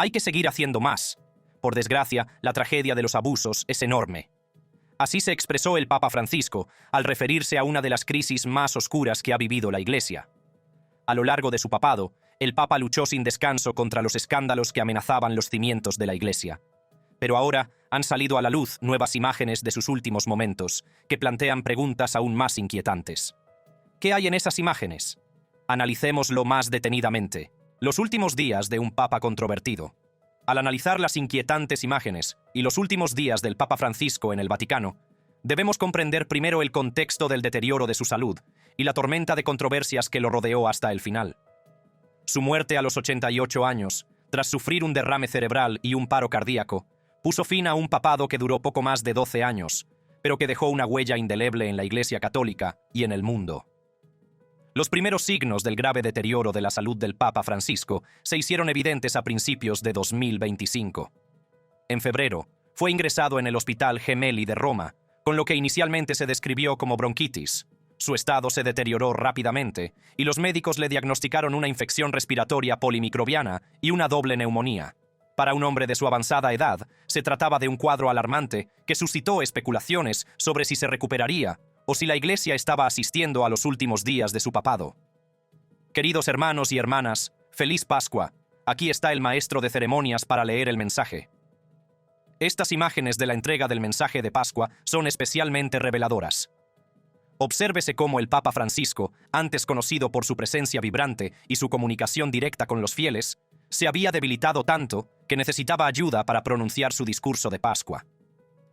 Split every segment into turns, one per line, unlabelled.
Hay que seguir haciendo más. Por desgracia, la tragedia de los abusos es enorme. Así se expresó el Papa Francisco al referirse a una de las crisis más oscuras que ha vivido la Iglesia. A lo largo de su papado, el Papa luchó sin descanso contra los escándalos que amenazaban los cimientos de la Iglesia. Pero ahora han salido a la luz nuevas imágenes de sus últimos momentos, que plantean preguntas aún más inquietantes. ¿Qué hay en esas imágenes? Analicémoslo más detenidamente. Los últimos días de un Papa controvertido. Al analizar las inquietantes imágenes y los últimos días del Papa Francisco en el Vaticano, debemos comprender primero el contexto del deterioro de su salud y la tormenta de controversias que lo rodeó hasta el final. Su muerte a los 88 años, tras sufrir un derrame cerebral y un paro cardíaco, puso fin a un papado que duró poco más de 12 años, pero que dejó una huella indeleble en la Iglesia Católica y en el mundo. Los primeros signos del grave deterioro de la salud del Papa Francisco se hicieron evidentes a principios de 2025. En febrero, fue ingresado en el Hospital Gemelli de Roma, con lo que inicialmente se describió como bronquitis. Su estado se deterioró rápidamente y los médicos le diagnosticaron una infección respiratoria polimicrobiana y una doble neumonía. Para un hombre de su avanzada edad, se trataba de un cuadro alarmante que suscitó especulaciones sobre si se recuperaría o si la Iglesia estaba asistiendo a los últimos días de su papado. Queridos hermanos y hermanas, feliz Pascua. Aquí está el maestro de ceremonias para leer el mensaje. Estas imágenes de la entrega del mensaje de Pascua son especialmente reveladoras. Obsérvese cómo el Papa Francisco, antes conocido por su presencia vibrante y su comunicación directa con los fieles, se había debilitado tanto que necesitaba ayuda para pronunciar su discurso de Pascua.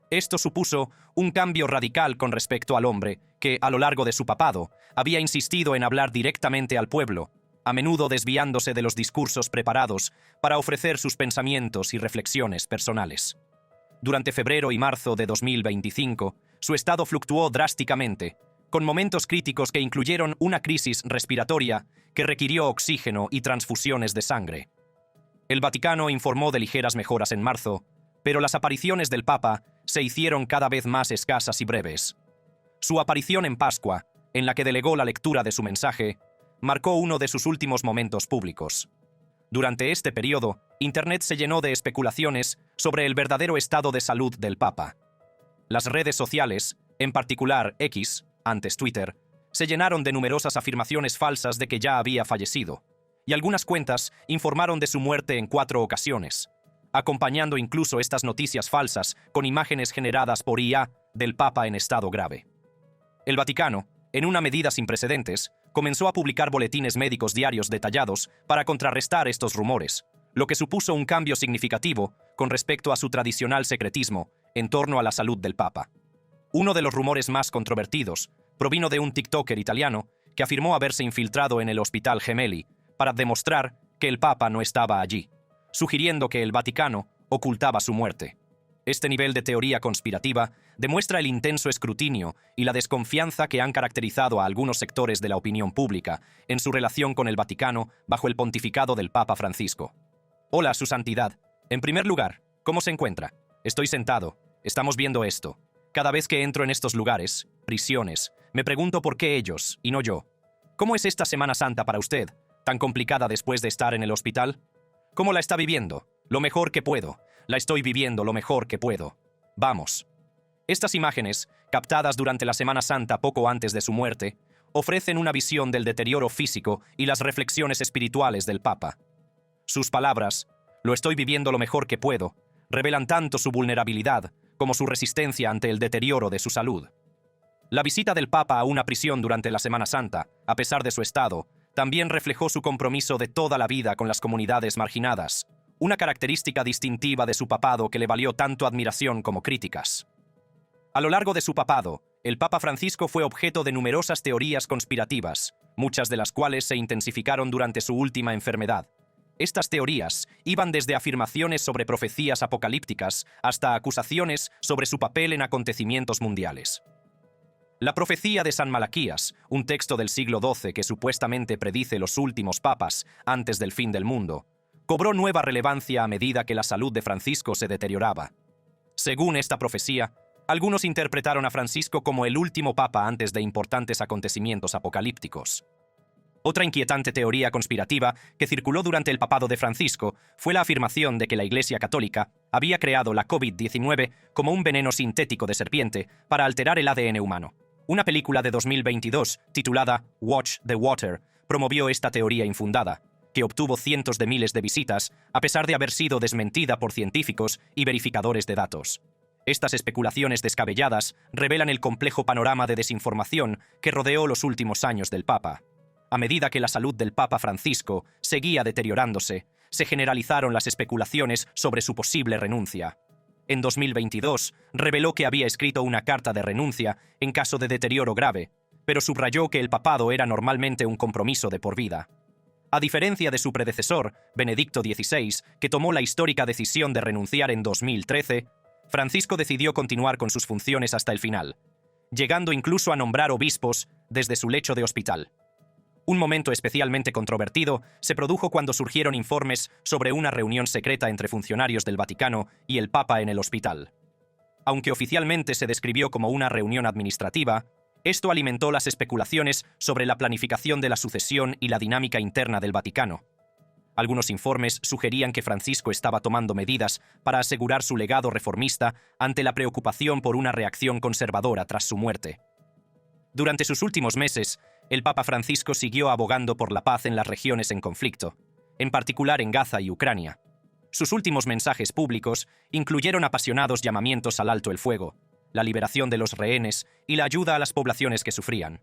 Esto supuso un cambio radical con respecto al hombre que, a lo largo de su papado, había insistido en hablar directamente al pueblo, a menudo desviándose de los discursos preparados para ofrecer sus pensamientos y reflexiones personales. Durante febrero y marzo de 2025, su estado fluctuó drásticamente, con momentos críticos que incluyeron una crisis respiratoria que requirió oxígeno y transfusiones de sangre. El Vaticano informó de ligeras mejoras en marzo, pero las apariciones del Papa se hicieron cada vez más escasas y breves. Su aparición en Pascua, en la que delegó la lectura de su mensaje, marcó uno de sus últimos momentos públicos. Durante este periodo, Internet se llenó de especulaciones sobre el verdadero estado de salud del Papa. Las redes sociales, en particular X, antes Twitter, se llenaron de numerosas afirmaciones falsas de que ya había fallecido, y algunas cuentas informaron de su muerte en 4 ocasiones, acompañando incluso estas noticias falsas con imágenes generadas por IA del Papa en estado grave. El Vaticano, en una medida sin precedentes, comenzó a publicar boletines médicos diarios detallados para contrarrestar estos rumores, lo que supuso un cambio significativo con respecto a su tradicional secretismo en torno a la salud del Papa. Uno de los rumores más controvertidos provino de un TikToker italiano que afirmó haberse infiltrado en el Hospital Gemelli para demostrar que el Papa no estaba allí, sugiriendo que el Vaticano ocultaba su muerte. Este nivel de teoría conspirativa demuestra el intenso escrutinio y la desconfianza que han caracterizado a algunos sectores de la opinión pública en su relación con el Vaticano bajo el pontificado del Papa Francisco. Hola, Su Santidad. En primer lugar, ¿cómo se encuentra? Estoy sentado. Estamos viendo esto. Cada vez que entro en estos lugares, prisiones, me pregunto por qué ellos y no yo. ¿Cómo es esta Semana Santa para usted, tan complicada después de estar en el hospital? ¿Cómo la está viviendo? Lo mejor que puedo. La estoy viviendo lo mejor que puedo. Vamos. Estas imágenes, captadas durante la Semana Santa poco antes de su muerte, ofrecen una visión del deterioro físico y las reflexiones espirituales del Papa. Sus palabras, lo estoy viviendo lo mejor que puedo, revelan tanto su vulnerabilidad como su resistencia ante el deterioro de su salud. La visita del Papa a una prisión durante la Semana Santa, a pesar de su estado, también reflejó su compromiso de toda la vida con las comunidades marginadas, una característica distintiva de su papado que le valió tanto admiración como críticas. A lo largo de su papado, el Papa Francisco fue objeto de numerosas teorías conspirativas, muchas de las cuales se intensificaron durante su última enfermedad. Estas teorías iban desde afirmaciones sobre profecías apocalípticas hasta acusaciones sobre su papel en acontecimientos mundiales. La profecía de San Malaquías, un texto del siglo XII que supuestamente predice los últimos papas antes del fin del mundo, cobró nueva relevancia a medida que la salud de Francisco se deterioraba. Según esta profecía, algunos interpretaron a Francisco como el último papa antes de importantes acontecimientos apocalípticos. Otra inquietante teoría conspirativa que circuló durante el papado de Francisco fue la afirmación de que la Iglesia Católica había creado la COVID-19 como un veneno sintético de serpiente para alterar el ADN humano. Una película de 2022, titulada Watch the Water, promovió esta teoría infundada, que obtuvo cientos de miles de visitas, a pesar de haber sido desmentida por científicos y verificadores de datos. Estas especulaciones descabelladas revelan el complejo panorama de desinformación que rodeó los últimos años del Papa. A medida que la salud del Papa Francisco seguía deteriorándose, se generalizaron las especulaciones sobre su posible renuncia. En 2022, reveló que había escrito una carta de renuncia en caso de deterioro grave, pero subrayó que el papado era normalmente un compromiso de por vida. A diferencia de su predecesor, Benedicto XVI, que tomó la histórica decisión de renunciar en 2013, Francisco decidió continuar con sus funciones hasta el final, llegando incluso a nombrar obispos desde su lecho de hospital. Un momento especialmente controvertido se produjo cuando surgieron informes sobre una reunión secreta entre funcionarios del Vaticano y el Papa en el hospital. Aunque oficialmente se describió como una reunión administrativa, esto alimentó las especulaciones sobre la planificación de la sucesión y la dinámica interna del Vaticano. Algunos informes sugerían que Francisco estaba tomando medidas para asegurar su legado reformista ante la preocupación por una reacción conservadora tras su muerte. Durante sus últimos meses, el Papa Francisco siguió abogando por la paz en las regiones en conflicto, en particular en Gaza y Ucrania. Sus últimos mensajes públicos incluyeron apasionados llamamientos al alto el fuego, la liberación de los rehenes y la ayuda a las poblaciones que sufrían.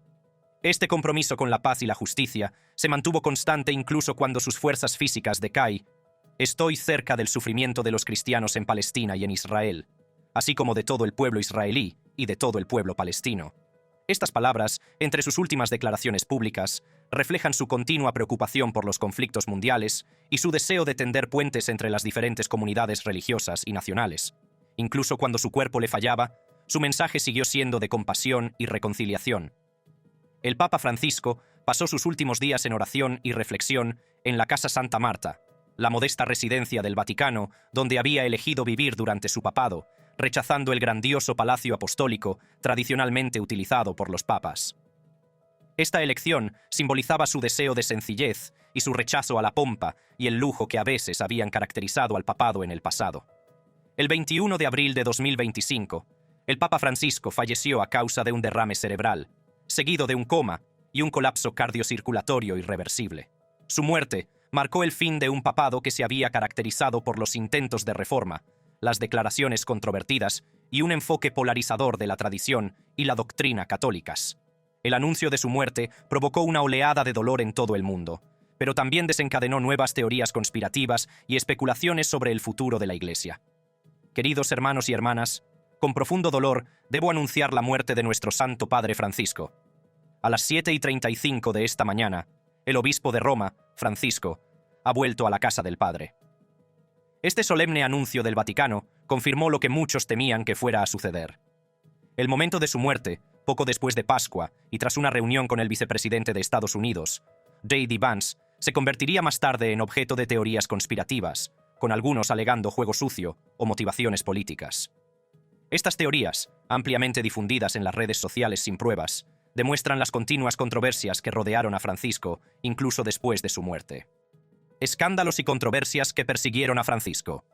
Este compromiso con la paz y la justicia se mantuvo constante incluso cuando sus fuerzas físicas decaen. Estoy cerca del sufrimiento de los cristianos en Palestina y en Israel, así como de todo el pueblo israelí y de todo el pueblo palestino. Estas palabras, entre sus últimas declaraciones públicas, reflejan su continua preocupación por los conflictos mundiales y su deseo de tender puentes entre las diferentes comunidades religiosas y nacionales. Incluso cuando su cuerpo le fallaba, su mensaje siguió siendo de compasión y reconciliación. El Papa Francisco pasó sus últimos días en oración y reflexión en la Casa Santa Marta, la modesta residencia del Vaticano donde había elegido vivir durante su papado, rechazando el grandioso palacio apostólico tradicionalmente utilizado por los papas. Esta elección simbolizaba su deseo de sencillez y su rechazo a la pompa y el lujo que a veces habían caracterizado al papado en el pasado. El 21 de abril de 2025, el Papa Francisco falleció a causa de un derrame cerebral, seguido de un coma y un colapso cardiocirculatorio irreversible. Su muerte marcó el fin de un papado que se había caracterizado por los intentos de reforma, las declaraciones controvertidas y un enfoque polarizador de la tradición y la doctrina católicas. El anuncio de su muerte provocó una oleada de dolor en todo el mundo, pero también desencadenó nuevas teorías conspirativas y especulaciones sobre el futuro de la Iglesia. Queridos hermanos y hermanas, con profundo dolor debo anunciar la muerte de nuestro Santo Padre Francisco. A las 7:35 de esta mañana, el obispo de Roma, Francisco, ha vuelto a la casa del Padre. Este solemne anuncio del Vaticano confirmó lo que muchos temían que fuera a suceder. El momento de su muerte, poco después de Pascua y tras una reunión con el vicepresidente de Estados Unidos, J.D. Vance, se convertiría más tarde en objeto de teorías conspirativas, con algunos alegando juego sucio o motivaciones políticas. Estas teorías, ampliamente difundidas en las redes sociales sin pruebas, demuestran las continuas controversias que rodearon a Francisco incluso después de su muerte. Escándalos y controversias que persiguieron a Francisco.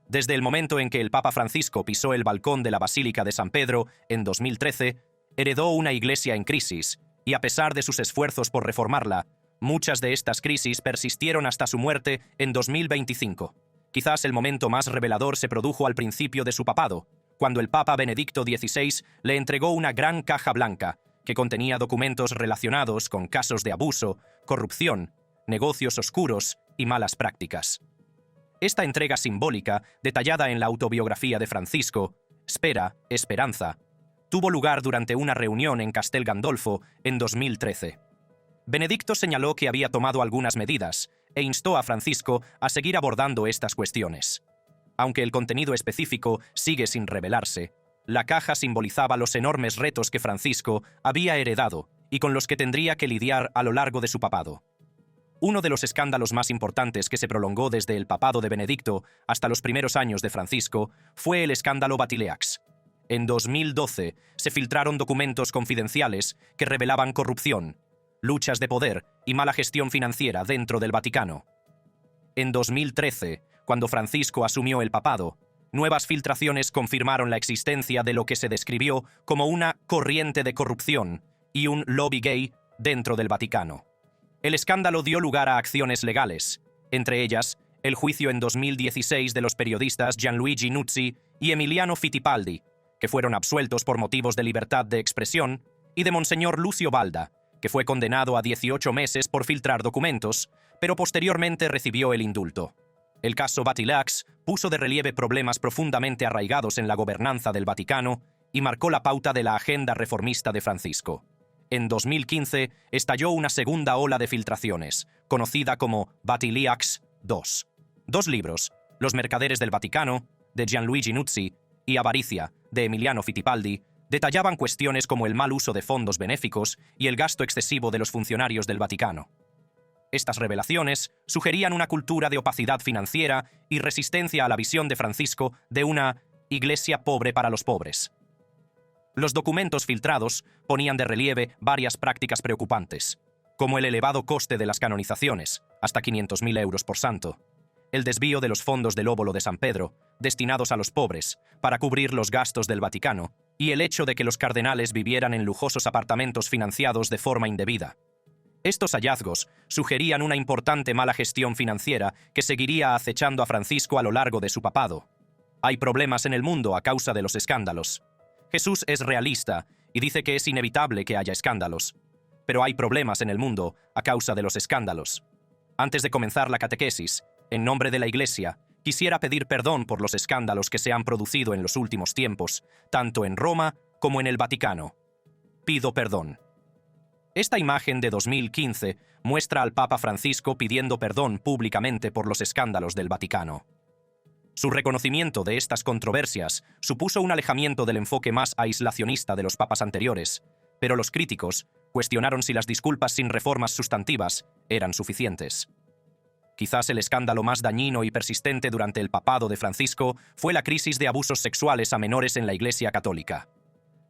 Desde el momento en que el Papa Francisco pisó el balcón de la Basílica de San Pedro en 2013, heredó una iglesia en crisis, y a pesar de sus esfuerzos por reformarla, muchas de estas crisis persistieron hasta su muerte en 2025. Quizás el momento más revelador se produjo al principio de su papado, cuando el Papa Benedicto XVI le entregó una gran caja blanca que contenía documentos relacionados con casos de abuso, corrupción, negocios oscuros y malas prácticas. Esta entrega simbólica, detallada en la autobiografía de Francisco, Spera, Esperanza, tuvo lugar durante una reunión en Castel Gandolfo en 2013. Benedicto señaló que había tomado algunas medidas e instó a Francisco a seguir abordando estas cuestiones. Aunque el contenido específico sigue sin revelarse, la caja simbolizaba los enormes retos que Francisco había heredado y con los que tendría que lidiar a lo largo de su papado. Uno de los escándalos más importantes que se prolongó desde el papado de Benedicto hasta los primeros años de Francisco fue el escándalo Batileaks. En 2012 se filtraron documentos confidenciales que revelaban corrupción, luchas de poder y mala gestión financiera dentro del Vaticano. En 2013, cuando Francisco asumió el papado, nuevas filtraciones confirmaron la existencia de lo que se describió como una corriente de corrupción y un lobby gay dentro del Vaticano. El escándalo dio lugar a acciones legales, entre ellas el juicio en 2016 de los periodistas Gianluigi Nuzzi y Emiliano Fittipaldi, que fueron absueltos por motivos de libertad de expresión, y de Monseñor Lucio Balda, que fue condenado a 18 meses por filtrar documentos, pero posteriormente recibió el indulto. El caso Batilax puso de relieve problemas profundamente arraigados en la gobernanza del Vaticano y marcó la pauta de la agenda reformista de Francisco. En 2015 estalló una segunda ola de filtraciones, conocida como Batileaks II. Dos libros, Los mercaderes del Vaticano, de Gianluigi Nuzzi, y Avaricia, de Emiliano Fittipaldi, detallaban cuestiones como el mal uso de fondos benéficos y el gasto excesivo de los funcionarios del Vaticano. Estas revelaciones sugerían una cultura de opacidad financiera y resistencia a la visión de Francisco de una iglesia pobre para los pobres. Los documentos filtrados ponían de relieve varias prácticas preocupantes, como el elevado coste de las canonizaciones, hasta 500.000 euros por santo, el desvío de los fondos del óbolo de San Pedro, destinados a los pobres, para cubrir los gastos del Vaticano, y el hecho de que los cardenales vivieran en lujosos apartamentos financiados de forma indebida. Estos hallazgos sugerían una importante mala gestión financiera que seguiría acechando a Francisco a lo largo de su papado. Hay problemas en el mundo a causa de los escándalos. Jesús es realista y dice que es inevitable que haya escándalos. Pero hay problemas en el mundo a causa de los escándalos. Antes de comenzar la catequesis, en nombre de la Iglesia, quisiera pedir perdón por los escándalos que se han producido en los últimos tiempos, tanto en Roma como en el Vaticano. Pido perdón. Esta imagen de 2015 muestra al Papa Francisco pidiendo perdón públicamente por los escándalos del Vaticano. Su reconocimiento de estas controversias supuso un alejamiento del enfoque más aislacionista de los papas anteriores, pero los críticos cuestionaron si las disculpas sin reformas sustantivas eran suficientes. Quizás el escándalo más dañino y persistente durante el papado de Francisco fue la crisis de abusos sexuales a menores en la Iglesia Católica.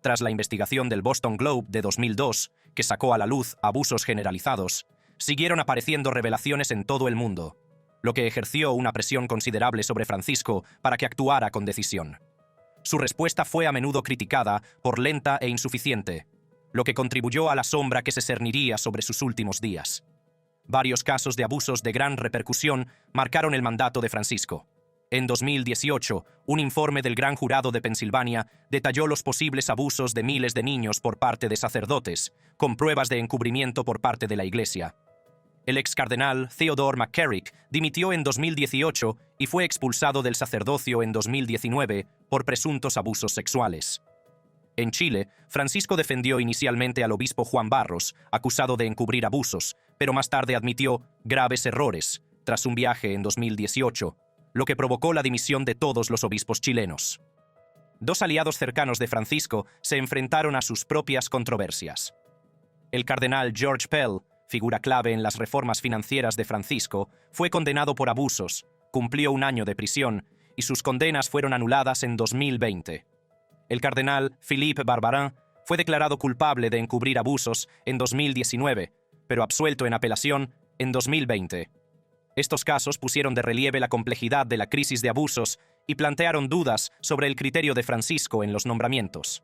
Tras la investigación del Boston Globe de 2002, que sacó a la luz abusos generalizados, siguieron apareciendo revelaciones en todo el mundo, lo que ejerció una presión considerable sobre Francisco para que actuara con decisión. Su respuesta fue a menudo criticada por lenta e insuficiente, lo que contribuyó a la sombra que se cerniría sobre sus últimos días. Varios casos de abusos de gran repercusión marcaron el mandato de Francisco. En 2018, un informe del Gran Jurado de Pensilvania detalló los posibles abusos de miles de niños por parte de sacerdotes, con pruebas de encubrimiento por parte de la Iglesia. El ex cardenal Theodore McCarrick dimitió en 2018 y fue expulsado del sacerdocio en 2019 por presuntos abusos sexuales. En Chile, Francisco defendió inicialmente al obispo Juan Barros, acusado de encubrir abusos, pero más tarde admitió graves errores, tras un viaje en 2018, lo que provocó la dimisión de todos los obispos chilenos. Dos aliados cercanos de Francisco se enfrentaron a sus propias controversias. El cardenal George Pell, figura clave en las reformas financieras de Francisco, fue condenado por abusos, cumplió un año de prisión y sus condenas fueron anuladas en 2020. El cardenal Philippe Barbarin fue declarado culpable de encubrir abusos en 2019, pero absuelto en apelación en 2020. Estos casos pusieron de relieve la complejidad de la crisis de abusos y plantearon dudas sobre el criterio de Francisco en los nombramientos.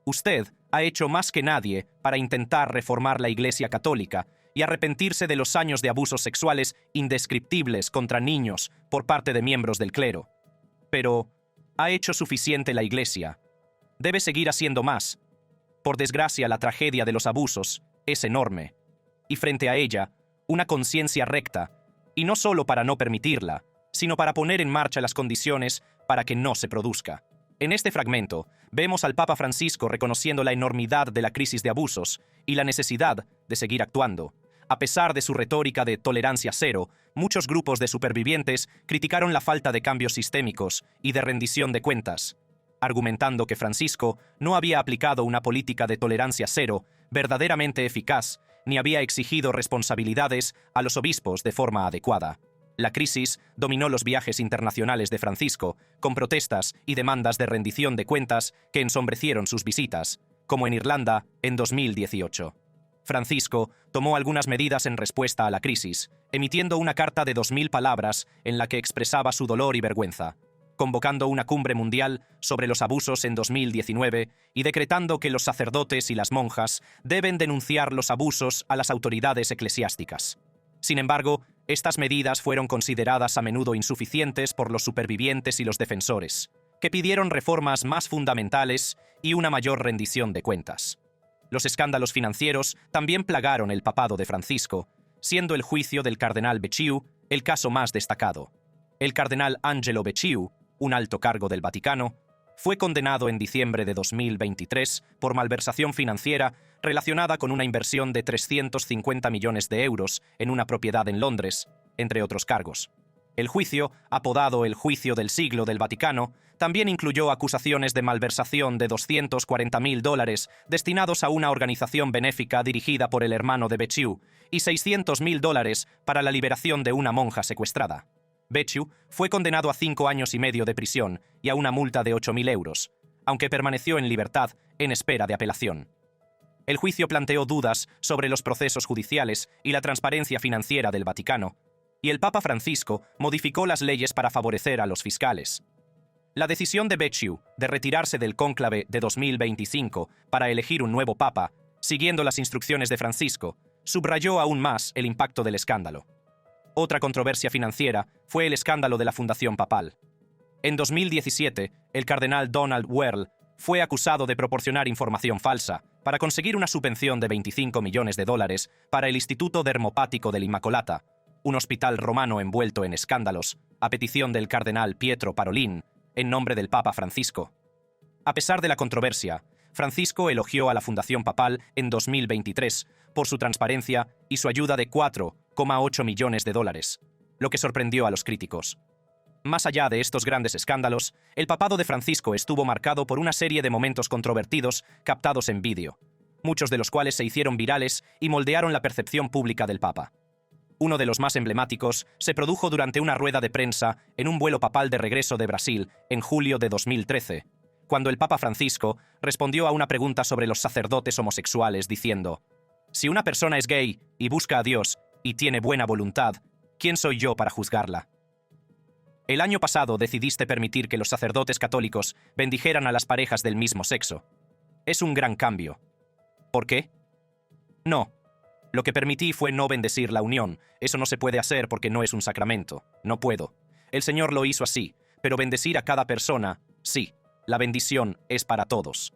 Usted ha hecho más que nadie para intentar reformar la Iglesia Católica y arrepentirse de los años de abusos sexuales indescriptibles contra niños por parte de miembros del clero. Pero, ¿ha hecho suficiente la Iglesia? Debe seguir haciendo más. Por desgracia, la tragedia de los abusos es enorme. Y frente a ella, una conciencia recta, y no solo para no permitirla, sino para poner en marcha las condiciones para que no se produzca. En este fragmento, vemos al Papa Francisco reconociendo la enormidad de la crisis de abusos y la necesidad de seguir actuando. A pesar de su retórica de tolerancia cero, muchos grupos de supervivientes criticaron la falta de cambios sistémicos y de rendición de cuentas, argumentando que Francisco no había aplicado una política de tolerancia cero verdaderamente eficaz ni había exigido responsabilidades a los obispos de forma adecuada. La crisis dominó los viajes internacionales de Francisco, con protestas y demandas de rendición de cuentas que ensombrecieron sus visitas, como en Irlanda en 2018. Francisco tomó algunas medidas en respuesta a la crisis, emitiendo una carta de 2000 palabras en la que expresaba su dolor y vergüenza, convocando una cumbre mundial sobre los abusos en 2019 y decretando que los sacerdotes y las monjas deben denunciar los abusos a las autoridades eclesiásticas. Sin embargo, estas medidas fueron consideradas a menudo insuficientes por los supervivientes y los defensores, que pidieron reformas más fundamentales y una mayor rendición de cuentas. Los escándalos financieros también plagaron el papado de Francisco, siendo el juicio del cardenal Becciu el caso más destacado. El cardenal Angelo Becciu, un alto cargo del Vaticano, fue condenado en diciembre de 2023 por malversación financiera relacionada con una inversión de 350 millones de euros en una propiedad en Londres, entre otros cargos. El juicio, apodado el Juicio del Siglo del Vaticano, también incluyó acusaciones de malversación de $240.000 destinados a una organización benéfica dirigida por el hermano de Becciu y $600.000 para la liberación de una monja secuestrada. Becciu fue condenado a 5 años y medio de prisión y a una multa de 8.000 euros, aunque permaneció en libertad en espera de apelación. El juicio planteó dudas sobre los procesos judiciales y la transparencia financiera del Vaticano, y el Papa Francisco modificó las leyes para favorecer a los fiscales. La decisión de Becciu de retirarse del cónclave de 2025 para elegir un nuevo papa, siguiendo las instrucciones de Francisco, subrayó aún más el impacto del escándalo. Otra controversia financiera fue el escándalo de la Fundación Papal. En 2017, el cardenal Donald Wuerl fue acusado de proporcionar información falsa para conseguir una subvención de $25 millones para el Instituto Dermopático del Immacolata, un hospital romano envuelto en escándalos, a petición del cardenal Pietro Parolin, en nombre del Papa Francisco. A pesar de la controversia, Francisco elogió a la Fundación Papal en 2023 por su transparencia y su ayuda de $4,8 millones, lo que sorprendió a los críticos. Más allá de estos grandes escándalos, el papado de Francisco estuvo marcado por una serie de momentos controvertidos captados en vídeo, muchos de los cuales se hicieron virales y moldearon la percepción pública del Papa. Uno de los más emblemáticos se produjo durante una rueda de prensa en un vuelo papal de regreso de Brasil en julio de 2013, cuando el Papa Francisco respondió a una pregunta sobre los sacerdotes homosexuales diciendo: «Si una persona es gay y busca a Dios y tiene buena voluntad, ¿quién soy yo para juzgarla?». El año pasado decidiste permitir que los sacerdotes católicos bendijeran a las parejas del mismo sexo. Es un gran cambio. ¿Por qué? No. Lo que permití fue no bendecir la unión. Eso no se puede hacer porque no es un sacramento. No puedo. El Señor lo hizo así, pero bendecir a cada persona, sí. La bendición es para todos.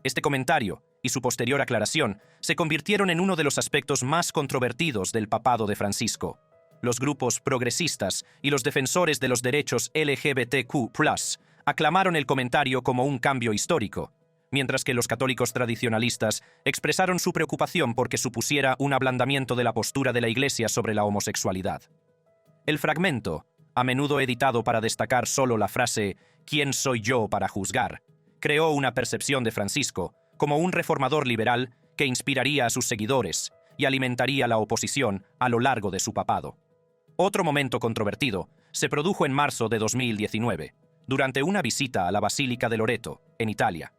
Este comentario y su posterior aclaración se convirtieron en uno de los aspectos más controvertidos del papado de Francisco. Los grupos progresistas y los defensores de los derechos LGBTQ+ aclamaron el comentario como un cambio histórico, mientras que los católicos tradicionalistas expresaron su preocupación porque supusiera un ablandamiento de la postura de la Iglesia sobre la homosexualidad. El fragmento, a menudo editado para destacar solo la frase «¿Quién soy yo para juzgar?», creó una percepción de Francisco como un reformador liberal que inspiraría a sus seguidores y alimentaría la oposición a lo largo de su papado. Otro momento controvertido se produjo en marzo de 2019, durante una visita a la Basílica de Loreto, en Italia.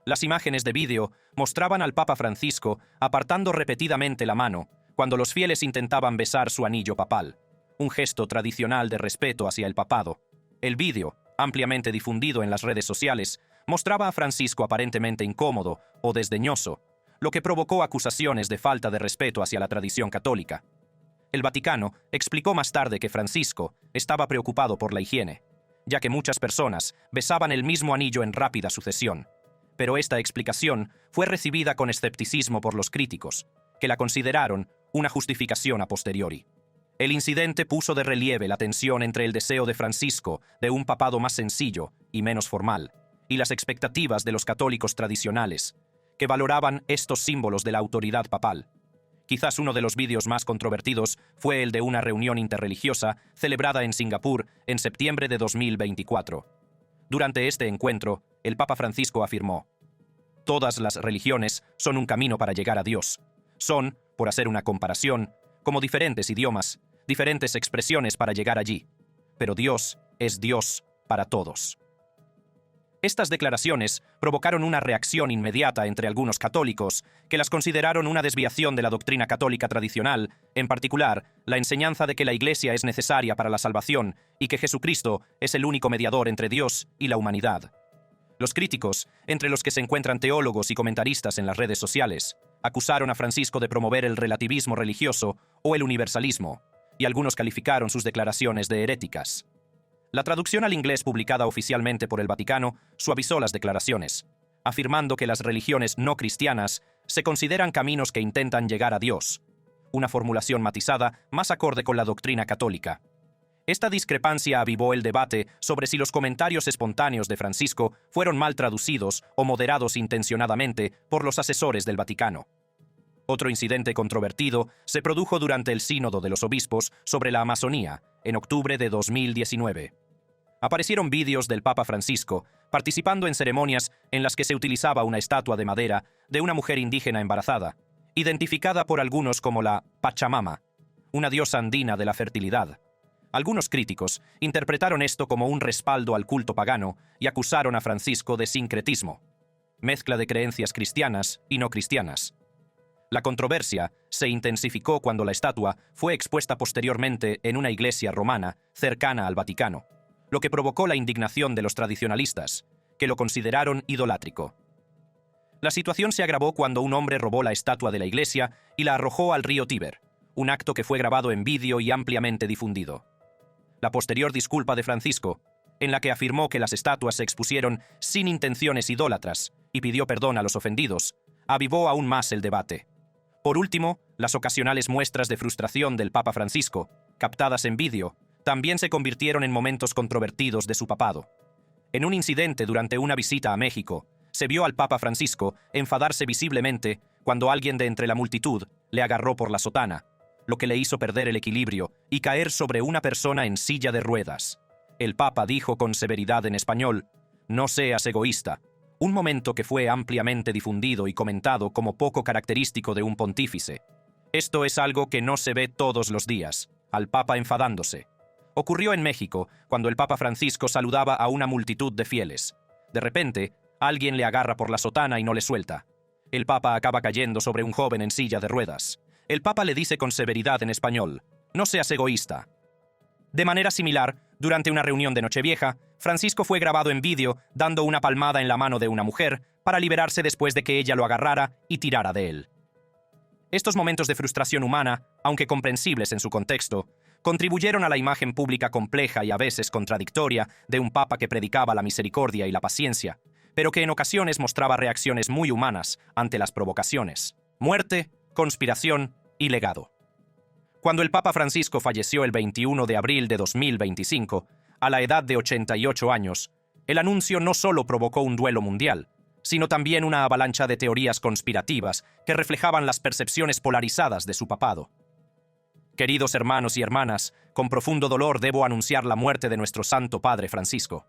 Las imágenes de vídeo mostraban al Papa Francisco apartando repetidamente la mano cuando los fieles intentaban besar su anillo papal, un gesto tradicional de respeto hacia el papado. El vídeo, ampliamente difundido en las redes sociales, mostraba a Francisco aparentemente incómodo o desdeñoso, lo que provocó acusaciones de falta de respeto hacia la tradición católica. El Vaticano explicó más tarde que Francisco estaba preocupado por la higiene, ya que muchas personas besaban el mismo anillo en rápida sucesión. Pero esta explicación fue recibida con escepticismo por los críticos, que la consideraron una justificación a posteriori. El incidente puso de relieve la tensión entre el deseo de Francisco de un papado más sencillo y menos formal, y las expectativas de los católicos tradicionales, que valoraban estos símbolos de la autoridad papal. Quizás uno de los vídeos más controvertidos fue el de una reunión interreligiosa celebrada en Singapur en septiembre de 2024. Durante este encuentro, el Papa Francisco afirmó: «Todas las religiones son un camino para llegar a Dios. Son, por hacer una comparación, como diferentes idiomas, diferentes expresiones para llegar allí. Pero Dios es Dios para todos». Estas declaraciones provocaron una reacción inmediata entre algunos católicos, que las consideraron una desviación de la doctrina católica tradicional, en particular, la enseñanza de que la Iglesia es necesaria para la salvación y que Jesucristo es el único mediador entre Dios y la humanidad. Los críticos, entre los que se encuentran teólogos y comentaristas en las redes sociales, acusaron a Francisco de promover el relativismo religioso o el universalismo, y algunos calificaron sus declaraciones de heréticas. La traducción al inglés publicada oficialmente por el Vaticano suavizó las declaraciones, afirmando que las religiones no cristianas se consideran caminos que intentan llegar a Dios, una formulación matizada más acorde con la doctrina católica. Esta discrepancia avivó el debate sobre si los comentarios espontáneos de Francisco fueron mal traducidos o moderados intencionadamente por los asesores del Vaticano. Otro incidente controvertido se produjo durante el Sínodo de los Obispos sobre la Amazonía, en octubre de 2019. Aparecieron vídeos del Papa Francisco participando en ceremonias en las que se utilizaba una estatua de madera de una mujer indígena embarazada, identificada por algunos como la Pachamama, una diosa andina de la fertilidad. Algunos críticos interpretaron esto como un respaldo al culto pagano y acusaron a Francisco de sincretismo, mezcla de creencias cristianas y no cristianas. La controversia se intensificó cuando la estatua fue expuesta posteriormente en una iglesia romana cercana al Vaticano, lo que provocó la indignación de los tradicionalistas, que lo consideraron idolátrico. La situación se agravó cuando un hombre robó la estatua de la iglesia y la arrojó al río Tíber, un acto que fue grabado en vídeo y ampliamente difundido. La posterior disculpa de Francisco, en la que afirmó que las estatuas se expusieron sin intenciones idólatras y pidió perdón a los ofendidos, avivó aún más el debate. Por último, las ocasionales muestras de frustración del Papa Francisco, captadas en vídeo, también se convirtieron en momentos controvertidos de su papado. En un incidente durante una visita a México, se vio al Papa Francisco enfadarse visiblemente cuando alguien de entre la multitud le agarró por la sotana, lo que le hizo perder el equilibrio y caer sobre una persona en silla de ruedas. El Papa dijo con severidad en español: «No seas egoísta», un momento que fue ampliamente difundido y comentado como poco característico de un pontífice. Esto es algo que no se ve todos los días, al Papa enfadándose. Ocurrió en México, cuando el Papa Francisco saludaba a una multitud de fieles. De repente, alguien le agarra por la sotana y no le suelta. El Papa acaba cayendo sobre un joven en silla de ruedas. El Papa le dice con severidad en español: «No seas egoísta». De manera similar, durante una reunión de Nochevieja, Francisco fue grabado en vídeo dando una palmada en la mano de una mujer para liberarse después de que ella lo agarrara y tirara de él. Estos momentos de frustración humana, aunque comprensibles en su contexto, contribuyeron a la imagen pública compleja y a veces contradictoria de un papa que predicaba la misericordia y la paciencia, pero que en ocasiones mostraba reacciones muy humanas ante las provocaciones: muerte, conspiración y legado. Cuando el Papa Francisco falleció el 21 de abril de 2025, a la edad de 88 años, el anuncio no solo provocó un duelo mundial, sino también una avalancha de teorías conspirativas que reflejaban las percepciones polarizadas de su papado. Queridos hermanos y hermanas, con profundo dolor debo anunciar la muerte de nuestro Santo Padre Francisco.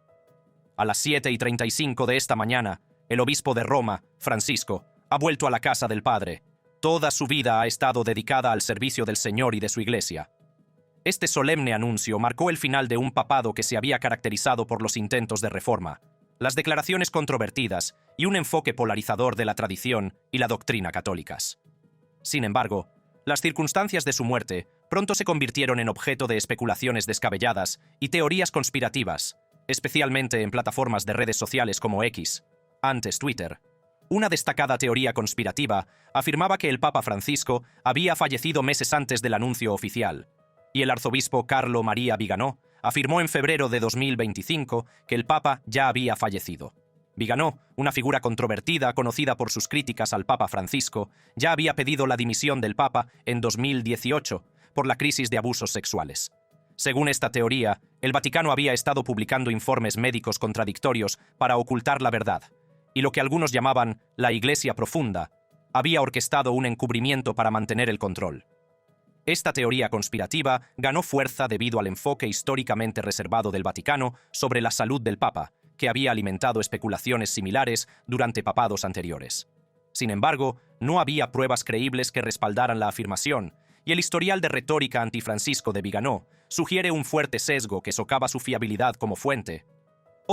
A las 7:35 de esta mañana, el obispo de Roma, Francisco, ha vuelto a la casa del Padre. Toda su vida ha estado dedicada al servicio del Señor y de su Iglesia. Este solemne anuncio marcó el final de un papado que se había caracterizado por los intentos de reforma, las declaraciones controvertidas y un enfoque polarizador de la tradición y la doctrina católicas. Sin embargo, las circunstancias de su muerte pronto se convirtieron en objeto de especulaciones descabelladas y teorías conspirativas, especialmente en plataformas de redes sociales como X, antes Twitter. Una destacada teoría conspirativa afirmaba que el Papa Francisco había fallecido meses antes del anuncio oficial, y el arzobispo Carlo María Viganò afirmó en febrero de 2025 que el Papa ya había fallecido. Viganò, una figura controvertida conocida por sus críticas al Papa Francisco, ya había pedido la dimisión del Papa en 2018 por la crisis de abusos sexuales. Según esta teoría, el Vaticano había estado publicando informes médicos contradictorios para ocultar la verdad, y lo que algunos llamaban la Iglesia profunda había orquestado un encubrimiento para mantener el control. Esta teoría conspirativa ganó fuerza debido al enfoque históricamente reservado del Vaticano sobre la salud del Papa, que había alimentado especulaciones similares durante papados anteriores. Sin embargo, no había pruebas creíbles que respaldaran la afirmación, y el historial de retórica antifrancisco de Viganò sugiere un fuerte sesgo que socava su fiabilidad como fuente.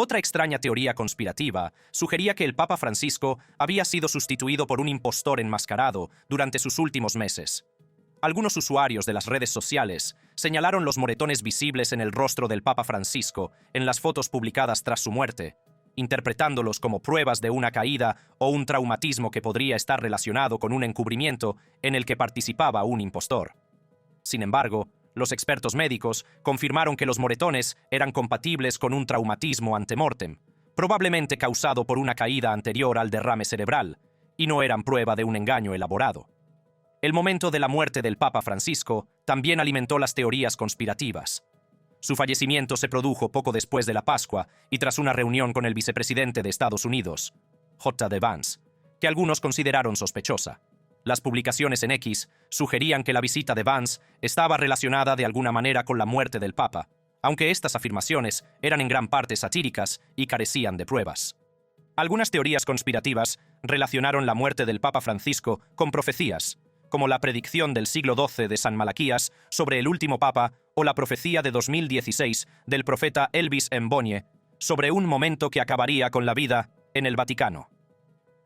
Otra extraña teoría conspirativa sugería que el Papa Francisco había sido sustituido por un impostor enmascarado durante sus últimos meses. Algunos usuarios de las redes sociales señalaron los moretones visibles en el rostro del Papa Francisco en las fotos publicadas tras su muerte, interpretándolos como pruebas de una caída o un traumatismo que podría estar relacionado con un encubrimiento en el que participaba un impostor. Sin embargo, los expertos médicos confirmaron que los moretones eran compatibles con un traumatismo ante-mortem, probablemente causado por una caída anterior al derrame cerebral, y no eran prueba de un engaño elaborado. El momento de la muerte del Papa Francisco también alimentó las teorías conspirativas. Su fallecimiento se produjo poco después de la Pascua y tras una reunión con el vicepresidente de Estados Unidos, J.D. Vance, que algunos consideraron sospechosa. Las publicaciones en X sugerían que la visita de Vance estaba relacionada de alguna manera con la muerte del Papa, aunque estas afirmaciones eran en gran parte satíricas y carecían de pruebas. Algunas teorías conspirativas relacionaron la muerte del Papa Francisco con profecías, como la predicción del siglo XII de San Malaquías sobre el último Papa o la profecía de 2016 del profeta Elvis Mbonye sobre un momento que acabaría con la vida en el Vaticano.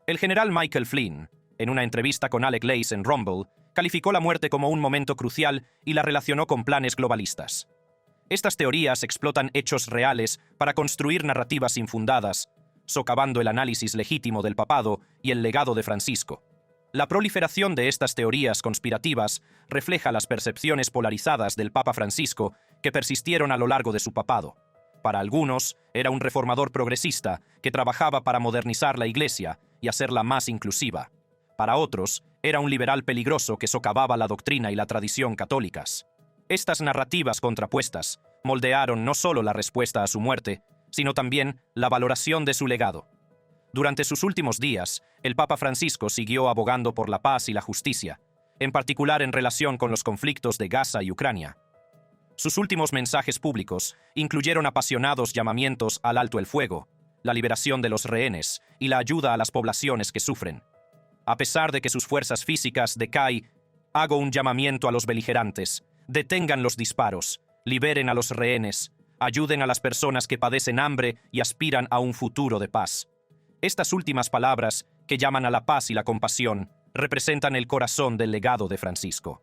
El general Michael Flynn, en una entrevista con Alec Leys en Rumble, calificó la muerte como un momento crucial y la relacionó con planes globalistas. Estas teorías explotan hechos reales para construir narrativas infundadas, socavando el análisis legítimo del papado y el legado de Francisco. La proliferación de estas teorías conspirativas refleja las percepciones polarizadas del Papa Francisco que persistieron a lo largo de su papado. Para algunos, era un reformador progresista que trabajaba para modernizar la Iglesia y hacerla más inclusiva. Para otros, era un liberal peligroso que socavaba la doctrina y la tradición católicas. Estas narrativas contrapuestas moldearon no solo la respuesta a su muerte, sino también la valoración de su legado. Durante sus últimos días, el Papa Francisco siguió abogando por la paz y la justicia, en particular en relación con los conflictos de Gaza y Ucrania. Sus últimos mensajes públicos incluyeron apasionados llamamientos al alto el fuego, la liberación de los rehenes y la ayuda a las poblaciones que sufren. A pesar de que sus fuerzas físicas decaen, hago un llamamiento a los beligerantes: detengan los disparos, liberen a los rehenes, ayuden a las personas que padecen hambre y aspiran a un futuro de paz. Estas últimas palabras, que llaman a la paz y la compasión, representan el corazón del legado de Francisco.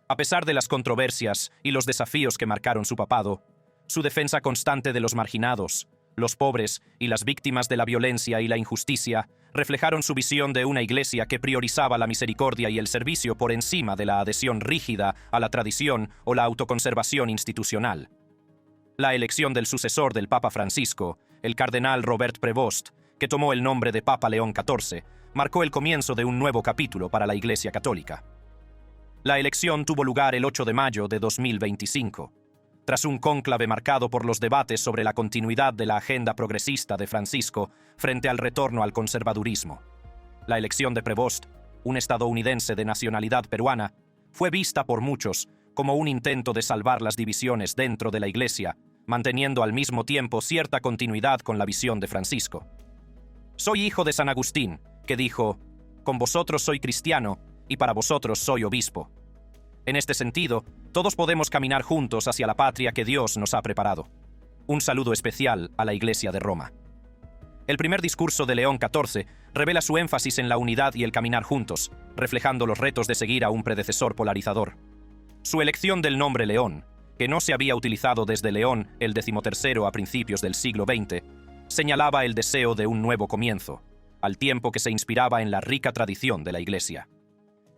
A pesar de las controversias y los desafíos que marcaron su papado, su defensa constante de los marginados, los pobres y las víctimas de la violencia y la injusticia reflejaron su visión de una iglesia que priorizaba la misericordia y el servicio por encima de la adhesión rígida a la tradición o la autoconservación institucional. La elección del sucesor del Papa Francisco, el cardenal Robert Prevost, que tomó el nombre de Papa León XIV, marcó el comienzo de un nuevo capítulo para la Iglesia Católica. La elección tuvo lugar el 8 de mayo de 2025, tras un cónclave marcado por los debates sobre la continuidad de la agenda progresista de Francisco frente al retorno al conservadurismo. La elección de Prevost, un estadounidense de nacionalidad peruana, fue vista por muchos como un intento de salvar las divisiones dentro de la Iglesia, manteniendo al mismo tiempo cierta continuidad con la visión de Francisco. Soy hijo de San Agustín, que dijo: «Con vosotros soy cristiano y para vosotros soy obispo». En este sentido, todos podemos caminar juntos hacia la patria que Dios nos ha preparado. Un saludo especial a la Iglesia de Roma. El primer discurso de León XIV revela su énfasis en la unidad y el caminar juntos, reflejando los retos de seguir a un predecesor polarizador. Su elección del nombre León, que no se había utilizado desde León el XIII a principios del siglo XX, señalaba el deseo de un nuevo comienzo, al tiempo que se inspiraba en la rica tradición de la Iglesia.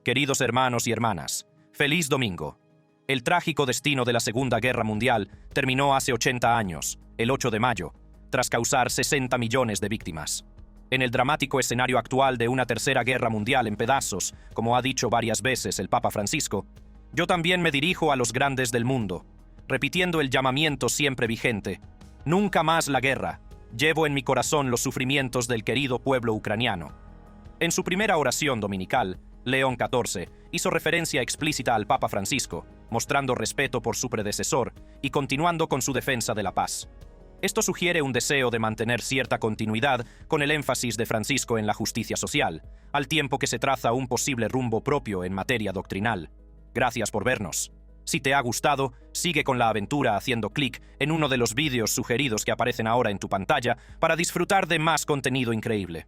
Queridos hermanos y hermanas, ¡feliz domingo! El trágico destino de la Segunda Guerra Mundial terminó hace 80 años, el 8 de mayo, tras causar 60 millones de víctimas. En el dramático escenario actual de una tercera guerra mundial en pedazos, como ha dicho varias veces el Papa Francisco, yo también me dirijo a los grandes del mundo, repitiendo el llamamiento siempre vigente: nunca más la guerra. Llevo en mi corazón los sufrimientos del querido pueblo ucraniano. En su primera oración dominical, León XIV hizo referencia explícita al Papa Francisco, mostrando respeto por su predecesor y continuando con su defensa de la paz. Esto sugiere un deseo de mantener cierta continuidad con el énfasis de Francisco en la justicia social, al tiempo que se traza un posible rumbo propio en materia doctrinal. Gracias por vernos. Si te ha gustado, sigue con la aventura haciendo clic en uno de los vídeos sugeridos que aparecen ahora en tu pantalla para disfrutar de más contenido increíble.